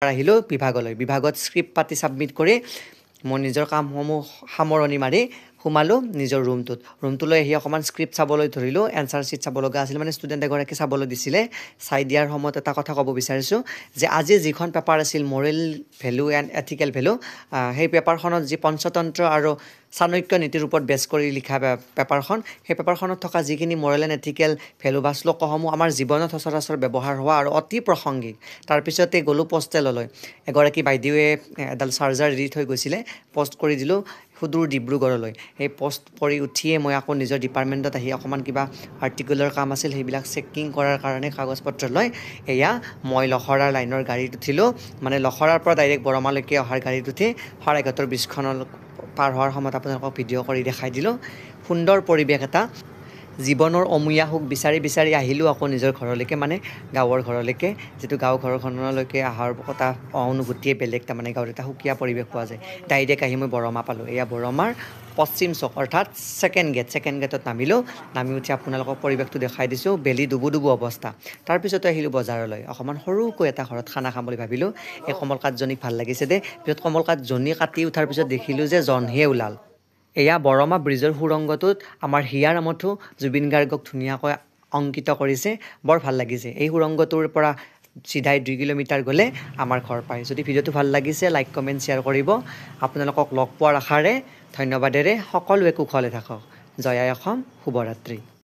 আহিলোঁ বিভাগত স্ক্ৰিপ্ট পাতি ছাবমিট কৰি মই নিজৰ কামসমূহ সামৰণি মাৰি সোমালোঁ নিজৰ ৰুমটোলৈ আহি অকণমান স্ক্ৰিপ্ট চাবলৈ ধৰিলোঁ এনচাৰ শ্বীট চাব লগা আছিল মানে ষ্টুডেণ্ট এগৰাকী চাবলৈ দিছিলে চাই দিয়াৰ সময়ত এটা কথা ক'ব বিচাৰিছোঁ যে আজি যিখন পেপাৰ আছিল Morrell value and ethical value সেই পেপাৰখনত যি পঞ্চতন্ত্ৰ আৰু চাণক্য নীতিৰ ওপৰত বেছ কৰি লিখা পেপাৰখন সেই পেপাৰখনত থকা যিখিনি মৰেল এণ্ড এথিকেল ভেলু বা শ্লোকসমূহ আমাৰ জীৱনত সচৰাচৰ ব্যৱহাৰ হোৱা আৰু অতি প্ৰাসংগিক তাৰপিছতে গ'লোঁ পোষ্টেললৈ এগৰাকী বাইদেৱে এডাল চাৰ্জাৰ দি থৈ গৈছিলে পষ্ট কৰি দিলোঁ সুদূৰ ডিব্ৰুগড়লৈ সেই পষ্ট কৰি উঠিয়ে মই আকৌ নিজৰ ডিপাৰ্টমেণ্টত আহি অকণমান কিবা আৰ্টিকুলাৰ কাম আছিল সেইবিলাক চেকিং কৰাৰ কাৰণে কাগজ পত্ৰ লৈ এয়া মই লখৰাৰ লাইনৰ গাড়ীত উঠিলোঁ মানে লখৰাৰ পৰা ডাইৰেক্ট বৰমালৈকে অহাৰ গাড়ীত উঠি শৰাইঘাটৰ ব্ৰিজখনৰ পাৰ হোৱাৰ সময়ত আপোনালোকক ভিডিঅ' কৰি দেখাই দিলোঁ সুন্দৰ পৰিৱেশ এটা জীৱনৰ অমূয়া সুখ বিচাৰি আহিলোঁ আকৌ নিজৰ ঘৰলৈকে মানে গাঁৱৰ ঘৰলৈকে যিটো ঘৰখনলৈকে অহাৰ কথা অনুভূতিয়ে বেলেগ তাৰমানে গাঁৱত এটা সুকীয়া পৰিৱেশ পোৱা যায় ডাইৰেক্ট আহি মই বৰমা পালোঁ এয়া বৰমাৰ পশ্চিম চক অৰ্থাৎ ছেকেণ্ড গেটত নামিলোঁ নামি উঠি আপোনালোকক পৰিৱেশটো দেখাই দিছোঁ বেলি ডুবু অৱস্থা তাৰপিছতে আহিলোঁ বজাৰলৈ অকণমান সৰুকৈ এটা ঘৰত খানা খাম বুলি ভাবিলোঁ এই কমল কাঠজনীক ভাল লাগিছে দেই পিছত কমল কাঠজনী কাটি উঠাৰ পিছত দেখিলোঁ যে জনহে ওলাল এয়া বৰমা ব্ৰিজৰ সুৰংগটোত আমাৰ হিয়াৰ আমঠু জুবিন গাৰ্গক ধুনীয়াকৈ অংকিত কৰিছে বৰ ভাল লাগিছে এই সুৰংগটোৰ পৰা চিধাই 2 কিলোমিটাৰ গ'লে আমাৰ ঘৰ পায় যদি ভিডিঅ'টো ভাল লাগিছে লাইক কমেণ্ট শ্বেয়াৰ কৰিব আপোনালোকক লগ পোৱাৰ আশাৰে ধন্যবাদেৰে সকলোৱে কুশলে থাকক জয় আই অসম শুভৰাত্ৰি